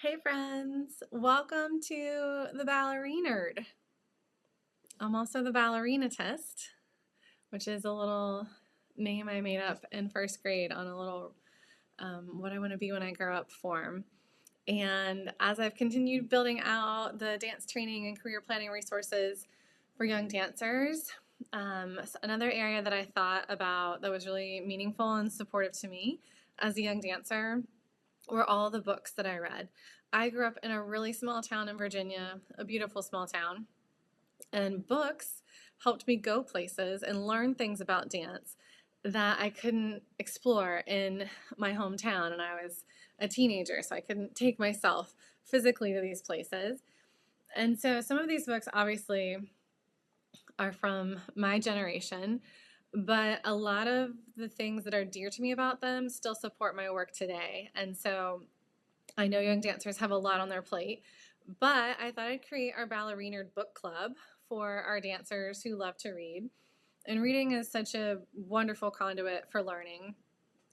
Hey friends, welcome to the Ballerinerd. I'm also the ballerinaist, which is a little name I made up in first grade on a little what I want to be when I grow up form. And as I've continued building out the dance training and career planning resources for young dancers, another area that I thought about that was really meaningful and supportive to me as a young dancer were all the books that I read. I grew up in a really small town in Virginia, a beautiful small town, and books helped me go places and learn things about dance that I couldn't explore in my hometown. And I was a teenager, so I couldn't take myself physically to these places. And so some of these books obviously are from my generation, but a lot of the things that are dear to me about them still support my work today. And so I know young dancers have a lot on their plate, but I thought I'd create our Ballerinerd book club for our dancers who love to read. And reading is such a wonderful conduit for learning.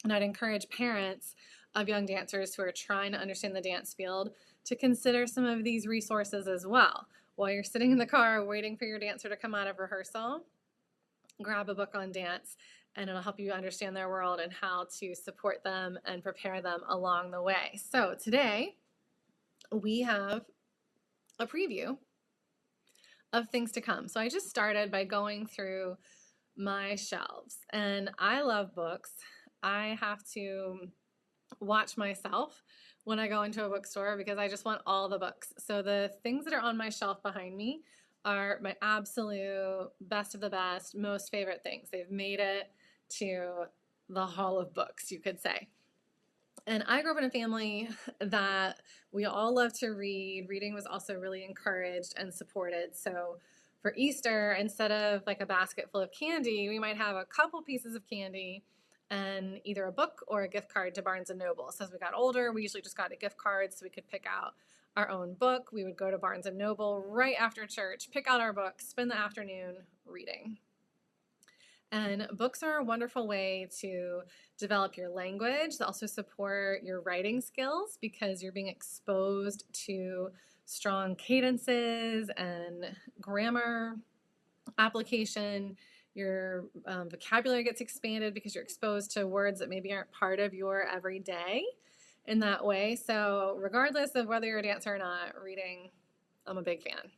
And I'd encourage parents of young dancers who are trying to understand the dance field to consider some of these resources as well. While you're sitting in the car waiting for your dancer to come out of rehearsal, grab a book on dance and it'll help you understand their world and how to support them and prepare them along the way. So today we have a preview of things to come. So I just started by going through my shelves, and I love books. I have to watch myself when I go into a bookstore because I just want all the books. So the things that are on my shelf behind me are my absolute best of the best, most favorite things. They've made it to the hall of books, you could say. And I grew up in a family that we all love to read. Reading was also really encouraged and supported. So for Easter, instead of like a basket full of candy, we might have a couple pieces of candy and either a book or a gift card to Barnes and Noble. So as we got older, we usually just got a gift card so we could pick out our own book. We would go to Barnes and Noble right after church, pick out our book, spend the afternoon reading. And books are a wonderful way to develop your language. They also support your writing skills because you're being exposed to strong cadences and grammar application. Your vocabulary gets expanded because you're exposed to words that maybe aren't part of your everyday in that way. So regardless of whether you're a dancer or not, reading, I'm a big fan.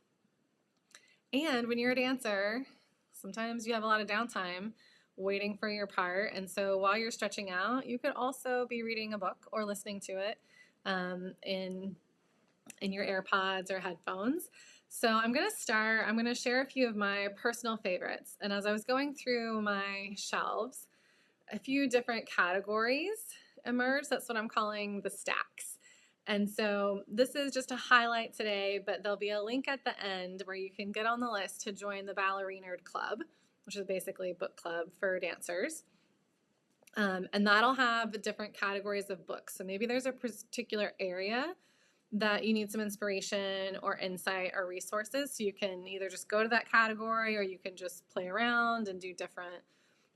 And when you're a dancer, sometimes you have a lot of downtime waiting for your part. And so while you're stretching out, you could also be reading a book or listening to it in your AirPods or headphones. So I'm going to share a few of my personal favorites. And as I was going through my shelves, a few different categories emerged. That's what I'm calling the stacks. And so this is just a highlight today, but there'll be a link at the end where you can get on the list to join the Ballerinerd Club, which is basically a book club for dancers. And that'll have different categories of books. So maybe there's a particular area that you need some inspiration or insight or resources. So you can either just go to that category or you can just play around and do different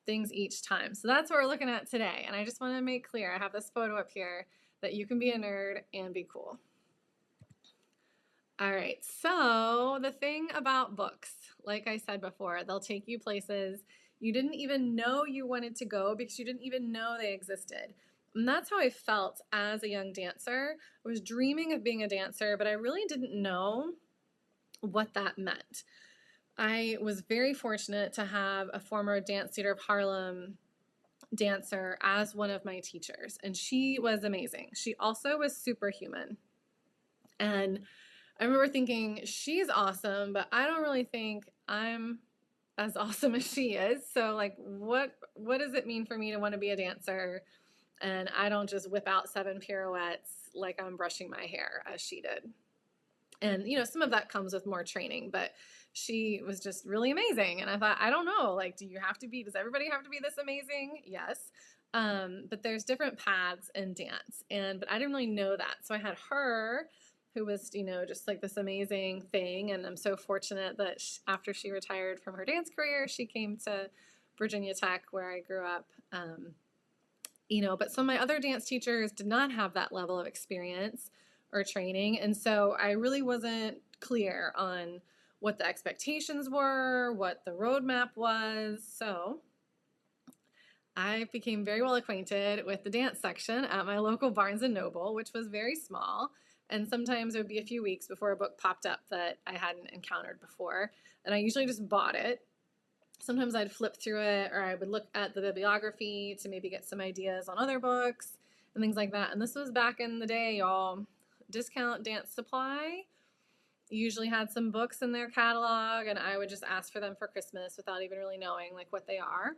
things each time. So that's what we're looking at today. And I just want to make clear, I have this photo up here that you can be a nerd and be cool. All right, so the thing about books, like I said before, they'll take you places you didn't even know you wanted to go because you didn't even know they existed. And that's how I felt as a young dancer. I was dreaming of being a dancer, but I really didn't know what that meant. I was very fortunate to have a former Dance Theater of Harlem dancer as one of my teachers, and she was amazing. She also was superhuman. And I remember thinking, she's awesome, but I don't really think I'm as awesome as she is. So like, what does it mean for me to want to be a dancer? And I don't just whip out 7 pirouettes like I'm brushing my hair as she did. And, you know, some of that comes with more training, but she was just really amazing. And I thought, I don't know, like, does everybody have to be this amazing? Yes. But there's different paths in dance. But I didn't really know that. So I had her, who was, you know, just like this amazing thing. And I'm so fortunate that after she retired from her dance career, she came to Virginia Tech, where I grew up. You know, but some of my other dance teachers did not have that level of experience or training. And so I really wasn't clear on what the expectations were, what the roadmap was. So I became very well acquainted with the dance section at my local Barnes and Noble, which was very small. And sometimes it would be a few weeks before a book popped up that I hadn't encountered before. And I usually just bought it. Sometimes I'd flip through it, or I would look at the bibliography to maybe get some ideas on other books and things like that. And this was back in the day, y'all. Discount Dance Supply usually had some books in their catalog, and I would just ask for them for Christmas without even really knowing like what they are,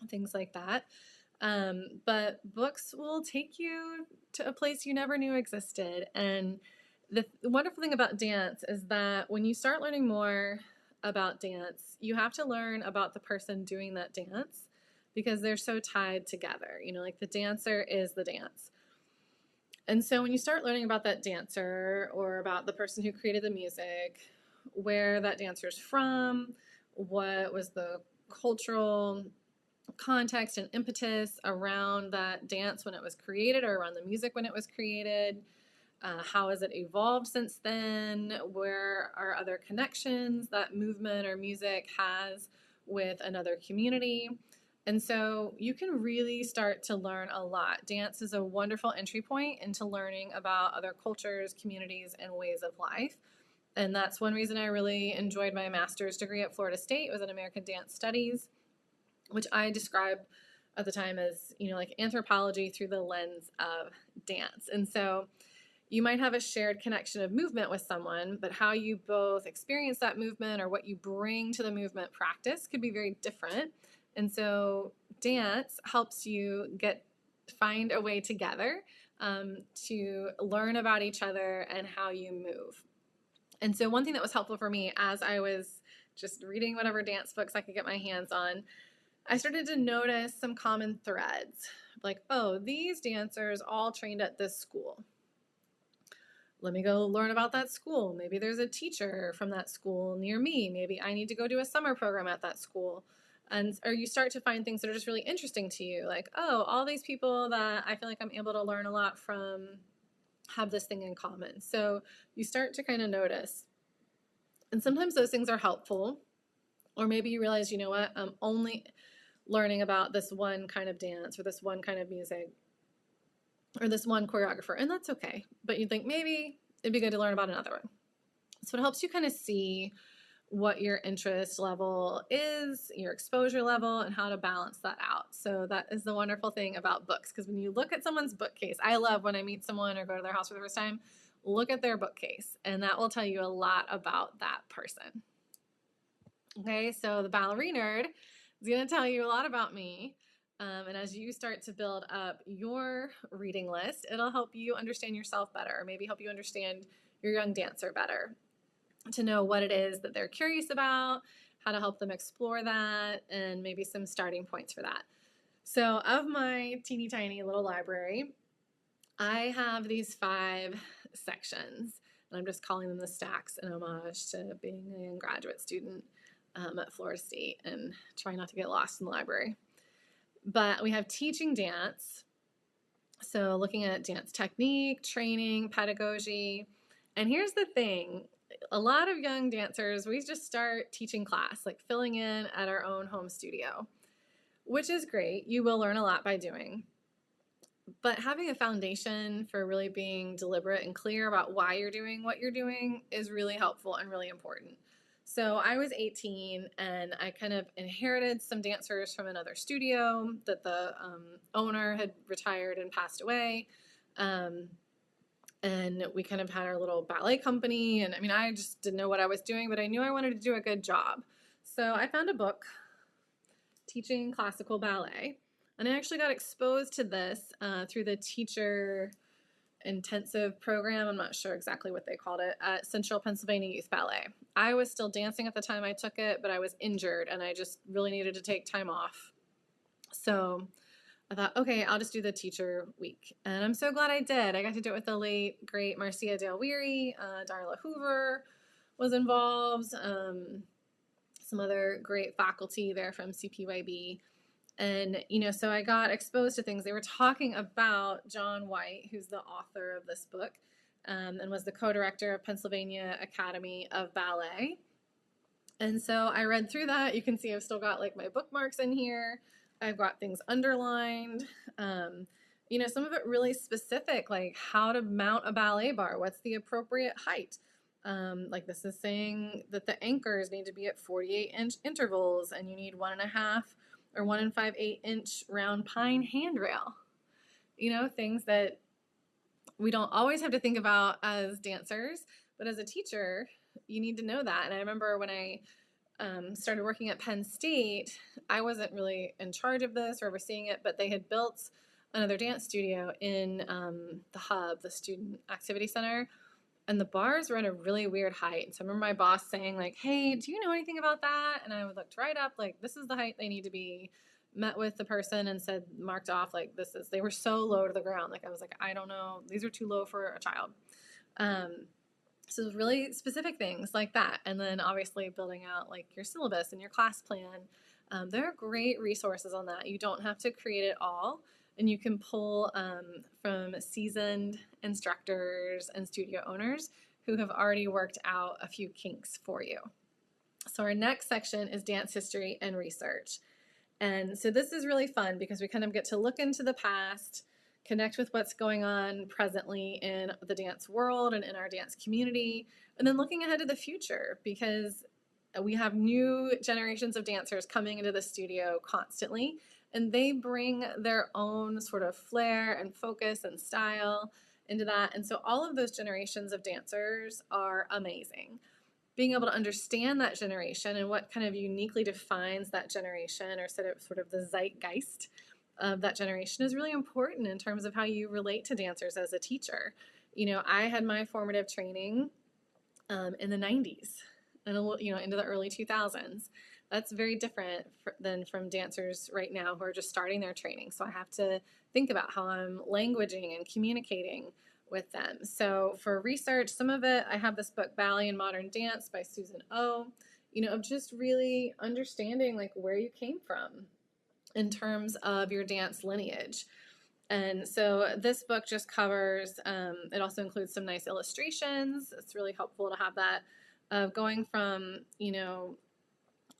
things like that. But books will take you to a place you never knew existed. And the wonderful thing about dance is that when you start learning more about dance, you have to learn about the person doing that dance because they're so tied together. You know, like the dancer is the dance. And so when you start learning about that dancer or about the person who created the music, where that dancer's from, what was the cultural context and impetus around that dance when it was created, or around the music when it was created, how has it evolved since then, where are other connections that movement or music has with another community. And so you can really start to learn a lot. Dance is a wonderful entry point into learning about other cultures, communities, and ways of life. And that's one reason I really enjoyed my master's degree at Florida State. It was in American Dance Studies, which I described at the time as, you know, like anthropology through the lens of dance. And so you might have a shared connection of movement with someone, but how you both experience that movement or what you bring to the movement practice could be very different. And so dance helps you find a way together to learn about each other and how you move. And so one thing that was helpful for me as I was just reading whatever dance books I could get my hands on, I started to notice some common threads. Like, oh, these dancers all trained at this school. Let me go learn about that school. Maybe there's a teacher from that school near me. Maybe I need to go do a summer program at that school. Or you start to find things that are just really interesting to you. Like, oh, all these people that I feel like I'm able to learn a lot from have this thing in common. So you start to kind of notice. And sometimes those things are helpful. Or maybe you realize, you know what, I'm only learning about this one kind of dance or this one kind of music or this one choreographer, and that's okay. But you think maybe it'd be good to learn about another one. So it helps you kind of see what your interest level is, your exposure level, and how to balance that out. So that is the wonderful thing about books, because when you look at someone's bookcase, I love when I meet someone or go to their house for the first time, look at their bookcase, and that will tell you a lot about that person. Okay, so the Ballerinerd is going to tell you a lot about me. And as you start to build up your reading list, it'll help you understand yourself better, or maybe help you understand your young dancer better, to know what it is that they're curious about, how to help them explore that, and maybe some starting points for that. So of my teeny tiny little library, I have these 5 sections, and I'm just calling them the stacks in homage to being a young graduate student at Florida State and trying not to get lost in the library. But we have teaching dance, so looking at dance technique, training, pedagogy. And here's the thing, a lot of young dancers, we just start teaching class, like filling in at our own home studio, which is great. You will learn a lot by doing. But having a foundation for really being deliberate and clear about why you're doing what you're doing is really helpful and really important. So I was 18 and I kind of inherited some dancers from another studio that the owner had retired and passed away. And we kind of had our little ballet company. And I mean, I just didn't know what I was doing, but I knew I wanted to do a good job. So I found a book teaching classical ballet. And I actually got exposed to this through the teacher intensive program. I'm not sure exactly what they called it, at Central Pennsylvania Youth Ballet. I was still dancing at the time I took it, but I was injured and I just really needed to take time off. So I thought, okay, I'll just do the teacher week. And I'm so glad I did. I got to do it with the late, great Marcia Dale Weary. Darla Hoover was involved. Some other great faculty there from CPYB. And, you know, so I got exposed to things. They were talking about John White, who's the author of this book, and was the co-director of Pennsylvania Academy of Ballet. And so I read through that. You can see I've still got like my bookmarks in here. I've got things underlined. Some of it really specific, like how to mount a ballet bar. What's the appropriate height? Like this is saying that the anchors need to be at 48-inch intervals, and you need 1.5 or 1 5/8-inch round pine handrail. Things that we don't always have to think about as dancers, but as a teacher, you need to know that. And I remember when I started working at Penn State, I wasn't really in charge of this or overseeing it, but they had built another dance studio in the hub, the Student Activity Center, and the bars were at a really weird height. So I remember my boss saying like, hey, do you know anything about that? And I looked right up, like, this is the height they need to be. Met with the person and said, marked off, like, they were so low to the ground. Like, I was like, I don't know, these are too low for a child. So really specific things like that. And then obviously building out like your syllabus and your class plan. There are great resources on that. You don't have to create it all, and you can pull from seasoned instructors and studio owners who have already worked out a few kinks for you. So our next section is dance history and research. And so this is really fun because we kind of get to look into the past, connect with what's going on presently in the dance world and in our dance community, and then looking ahead to the future because we have new generations of dancers coming into the studio constantly, and they bring their own sort of flair and focus and style into that. And so all of those generations of dancers are amazing. Being able to understand that generation and what kind of uniquely defines that generation or sort of the zeitgeist of that generation is really important in terms of how you relate to dancers as a teacher. I had my formative training in the 90s and into the early 2000s. That's very different than from dancers right now who are just starting their training. So I have to think about how I'm languaging and communicating with them. So for research, some of it, I have this book, Ballet and Modern Dance by Susan O, of just really understanding like where you came from in terms of your dance lineage. And so this book just covers, it also includes some nice illustrations. It's really helpful to have that going from,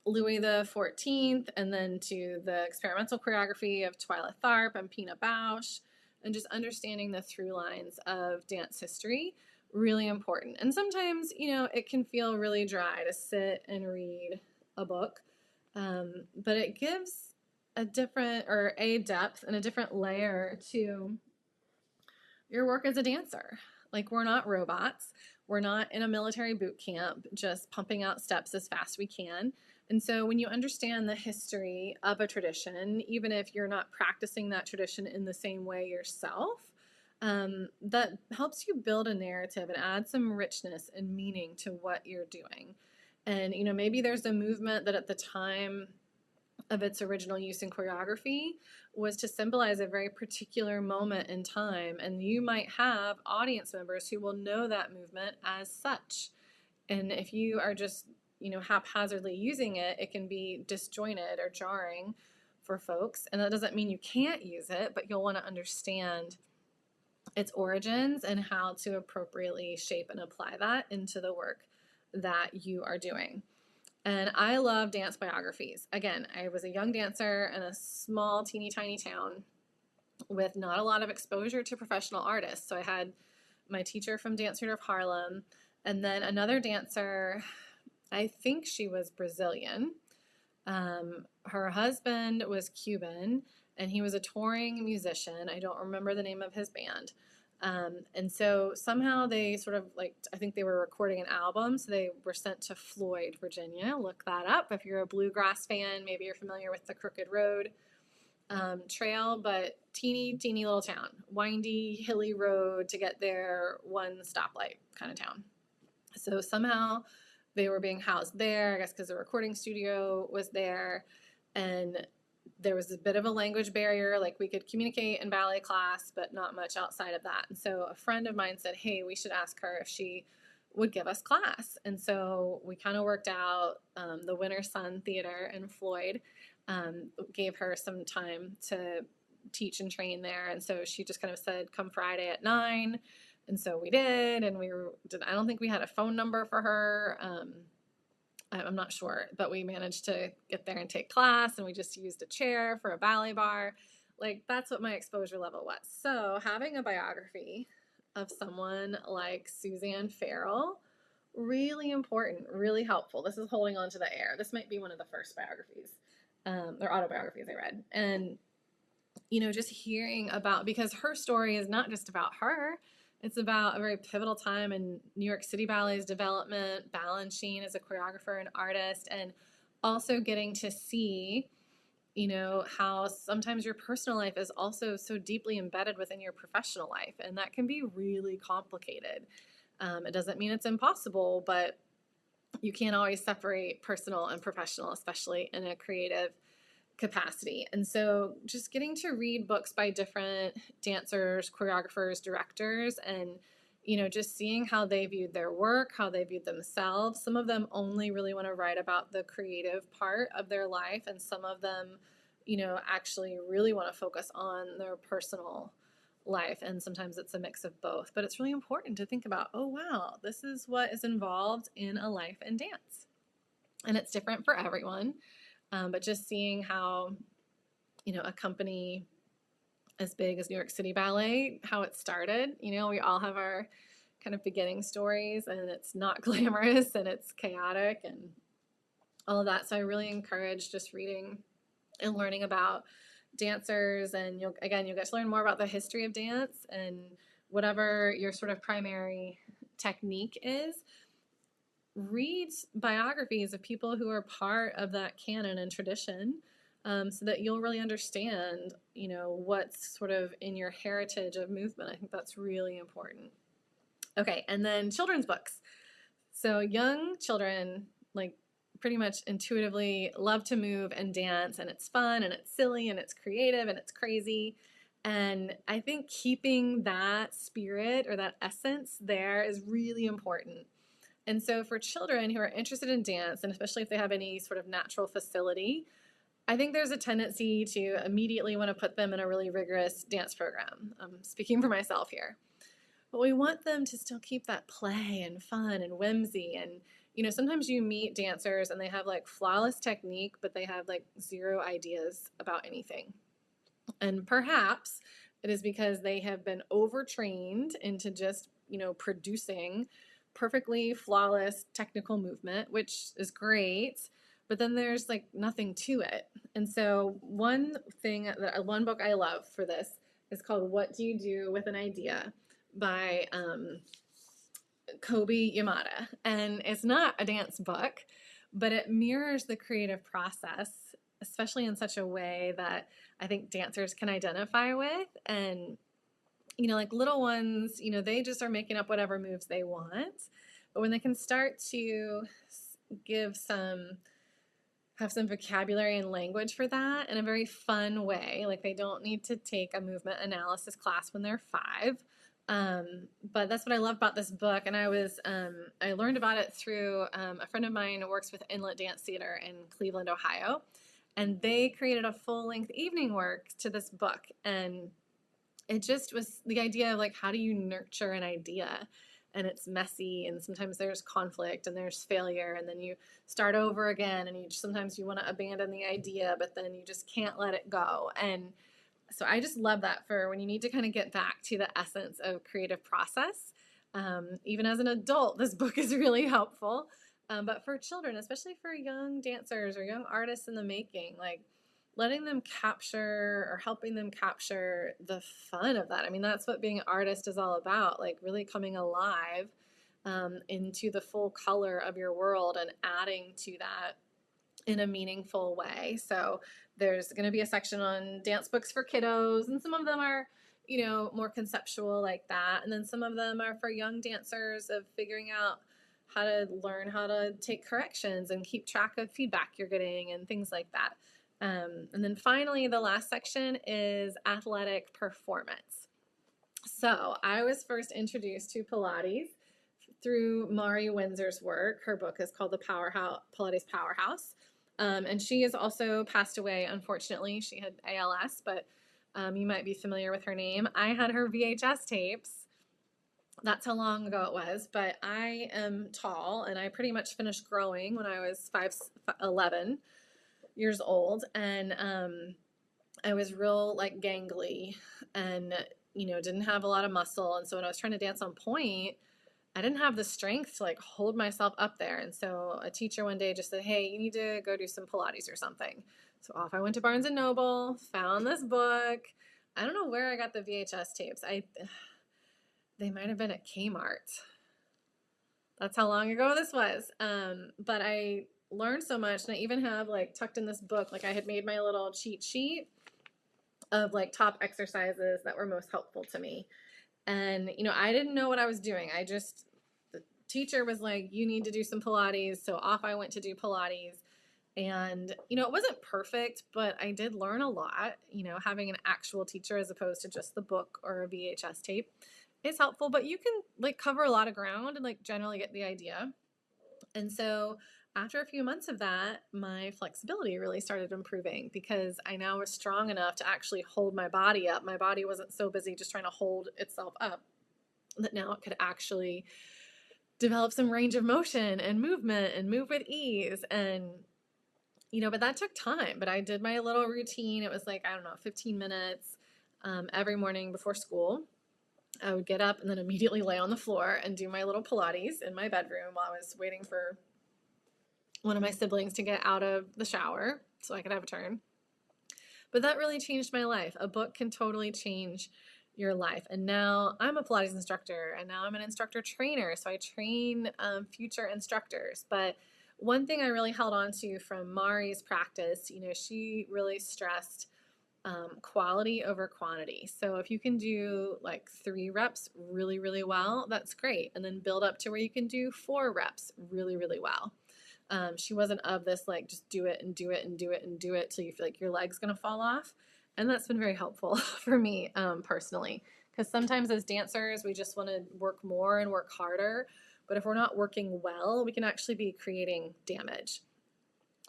Louis the 14th and then to the experimental choreography of Twyla Tharp and Pina Bausch, and just understanding the through lines of dance history, really important. And sometimes, it can feel really dry to sit and read a book, but it gives a depth and a different layer to your work as a dancer. Like, we're not robots. We're not in a military boot camp just pumping out steps as fast as we can. And so when you understand the history of a tradition, even if you're not practicing that tradition in the same way yourself, that helps you build a narrative and add some richness and meaning to what you're doing. And, maybe there's a movement that at the time of its original use in choreography was to symbolize a very particular moment in time, and you might have audience members who will know that movement as such. And if you are just haphazardly using it, it can be disjointed or jarring for folks. And that doesn't mean you can't use it, but you'll want to understand its origins and how to appropriately shape and apply that into the work that you are doing. And I love dance biographies. Again, I was a young dancer in a small, teeny tiny town with not a lot of exposure to professional artists. So I had my teacher from Dance Theater of Harlem, and then another dancer, I think she was Brazilian. Her husband was Cuban, and he was a touring musician. I don't remember the name of his band. And so somehow they sort of I think they were recording an album, so they were sent to Floyd, Virginia. Look that up. If you're a bluegrass fan, maybe you're familiar with the Crooked Road trail, but teeny little town, windy, hilly road to get there, one stoplight kind of town. So somehow they were being housed there, I guess because the recording studio was there, and there was a bit of a language barrier. Like, we could communicate in ballet class, but not much outside of that. And so a friend of mine said, hey, we should ask her if she would give us class. And so we kind of worked out the Winter Sun Theater in Floyd, gave her some time to teach and train there. And so she just kind of said, come Friday at 9. And so we did, and I don't think we had a phone number for her. I'm not sure, but we managed to get there and take class, and we just used a chair for a ballet bar. Like, that's what my exposure level was. So having a biography of someone like Suzanne Farrell, really important, really helpful. This is holding on to the air. This might be one of the first biographies, or autobiographies I read. And, just hearing about, because her story is not just about her, it's about a very pivotal time in New York City Ballet's development, Balanchine as a choreographer and artist, and also getting to see, how sometimes your personal life is also so deeply embedded within your professional life, and that can be really complicated. It doesn't mean it's impossible, but you can't always separate personal and professional, especially in a creative capacity. And so just getting to read books by different dancers, choreographers, directors, and just seeing how they viewed their work, how they viewed themselves. Some of them only really want to write about the creative part of their life, and some of them actually really want to focus on their personal life, and sometimes it's a mix of both. But it's really important to think about, oh wow, this is what is involved in a life in dance, and it's different for everyone. But just seeing how, a company as big as New York City Ballet, how it started, we all have our kind of beginning stories, and it's not glamorous and it's chaotic and all of that. So I really encourage just reading and learning about dancers, and you'll get to learn more about the history of dance, and whatever your sort of primary technique is, read biographies of people who are part of that canon and tradition, so that you'll really understand, what's sort of in your heritage of movement. I think that's really important. Okay, and then children's books. So young children, like, pretty much intuitively love to move and dance, and it's fun and it's silly and it's creative and it's crazy. And I think keeping that spirit or that essence there is really important. And so for children who are interested in dance, and especially if they have any sort of natural facility, I think there's a tendency to immediately want to put them in a really rigorous dance program. I'm speaking for myself here. But we want them to still keep that play and fun and whimsy. And, sometimes you meet dancers and they have like flawless technique, but they have like zero ideas about anything. And perhaps it is because they have been overtrained into just, producing perfectly flawless technical movement, which is great, but then there's like nothing to it. And so one book I love for this is called What Do You Do with an Idea by Kobe Yamada. And it's not a dance book, but it mirrors the creative process, especially in such a way that I think dancers can identify with. And like little ones, they just are making up whatever moves they want. But when they can start to have some vocabulary and language for that in a very fun way, like they don't need to take a movement analysis class when they're 5. But that's what I love about this book. And I learned about it through a friend of mine who works with Inlet Dance Theater in Cleveland, Ohio. And they created a full-length evening work to this book. And it just was the idea of like, how do you nurture an idea? And it's messy, and sometimes there's conflict and there's failure, and then you start over again, and sometimes you want to abandon the idea, but then you just can't let it go. And so I just love that for when you need to kind of get back to the essence of creative process. Even as an adult, this book is really helpful. But for children, especially for young dancers or young artists in the making, like letting them capture or helping them capture the fun of that. I mean, that's what being an artist is all about, like really coming alive into the full color of your world and adding to that in a meaningful way. So there's going to be a section on dance books for kiddos, and some of them are, more conceptual like that. And then some of them are for young dancers of figuring out how to learn how to take corrections and keep track of feedback you're getting and things like that. And then finally, the last section is athletic performance. So I was first introduced to Pilates through Mari Windsor's work. Her book is called The Pilates Powerhouse. And she has also passed away, unfortunately. She had ALS, but you might be familiar with her name. I had her VHS tapes That's how long ago it was, but I am tall and I pretty much finished growing when I was 11 years old. And I was real like gangly and, didn't have a lot of muscle. And so when I was trying to dance on point, I didn't have the strength to like hold myself up there. And so a teacher one day just said, "Hey, you need to go do some Pilates or something." So off I went to Barnes and Noble, found this book. I don't know where I got the VHS tapes. They might have been at Kmart. That's how long ago this was. But I learned so much, and I even have like tucked in this book, like I had made my little cheat sheet of like top exercises that were most helpful to me. And, I didn't know what I was doing. The teacher was like, "You need to do some Pilates." So off I went to do Pilates. And, it wasn't perfect, but I did learn a lot. Having an actual teacher as opposed to just the book or a VHS tape is helpful, but you can like cover a lot of ground and like generally get the idea. And so after a few months of that, my flexibility really started improving because I now was strong enough to actually hold my body up. My body wasn't so busy just trying to hold itself up that now it could actually develop some range of motion and movement and move with ease. And, but that took time. But I did my little routine. It was like, I don't know, 15 minutes every morning before school. I would get up and then immediately lay on the floor and do my little Pilates in my bedroom while I was waiting for one of my siblings to get out of the shower so I could have a turn. But that really changed my life. A book can totally change your life. And now I'm a Pilates instructor, and now I'm an instructor trainer. So I train future instructors. But one thing I really held on to from Mari's practice, she really stressed quality over quantity. So if you can do like 3 reps really, really well, that's great. And then build up to where you can do 4 reps really, really well. She wasn't of this like just do it and do it and do it and do it till you feel like your leg's gonna fall off. And that's been very helpful for me personally. Because sometimes as dancers, we just want to work more and work harder. But if we're not working well, we can actually be creating damage.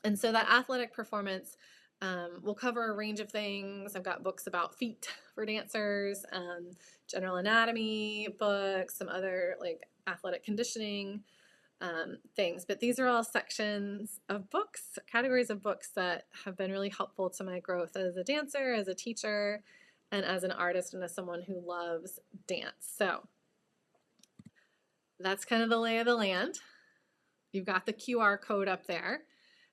And so that athletic performance will cover a range of things. I've got books about feet for dancers, general anatomy books, some other like athletic conditioning things. But these are all sections of books, categories of books that have been really helpful to my growth as a dancer, as a teacher, and as an artist and as someone who loves dance. So that's kind of the lay of the land. You've got the QR code up there.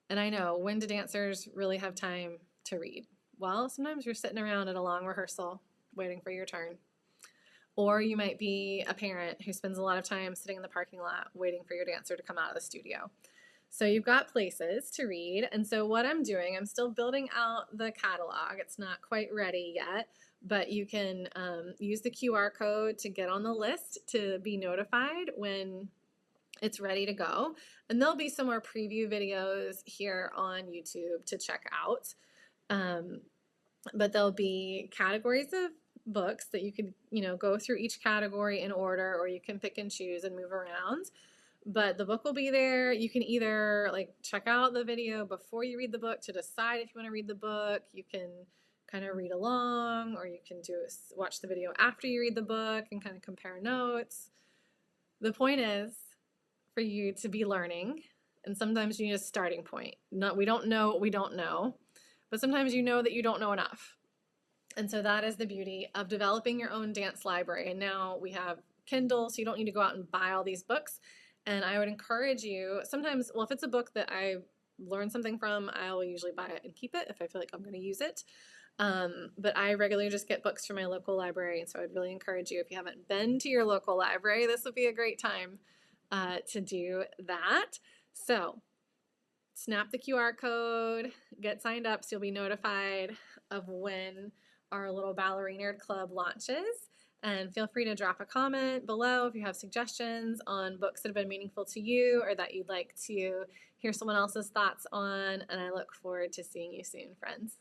And I know, when do dancers really have time to read? Well, sometimes you're sitting around at a long rehearsal waiting for your turn. Or you might be a parent who spends a lot of time sitting in the parking lot waiting for your dancer to come out of the studio. So you've got places to read. And so what I'm doing, I'm still building out the catalog. It's not quite ready yet, but you can use the QR code to get on the list to be notified when it's ready to go. And there'll be some more preview videos here on YouTube to check out. But there'll be categories of books that you could, go through each category in order, or you can pick and choose and move around. But the book will be there. You can either like check out the video before you read the book to decide if you want to read the book. You can kind of read along, or you can watch the video after you read the book and kind of compare notes. The point is for you to be learning, and sometimes you need a starting point. We don't know what we don't know, but sometimes you know that you don't know enough. And so that is the beauty of developing your own dance library. And now we have Kindle, so you don't need to go out and buy all these books. And I would encourage you, sometimes, well, if it's a book that I learned something from, I will usually buy it and keep it if I feel like I'm going to use it. But I regularly just get books from my local library. And so I'd really encourage you, if you haven't been to your local library, this would be a great time to do that. So snap the QR code, get signed up so you'll be notified of when our little Ballerinerd Club launches. And feel free to drop a comment below if you have suggestions on books that have been meaningful to you or that you'd like to hear someone else's thoughts on. And I look forward to seeing you soon, friends.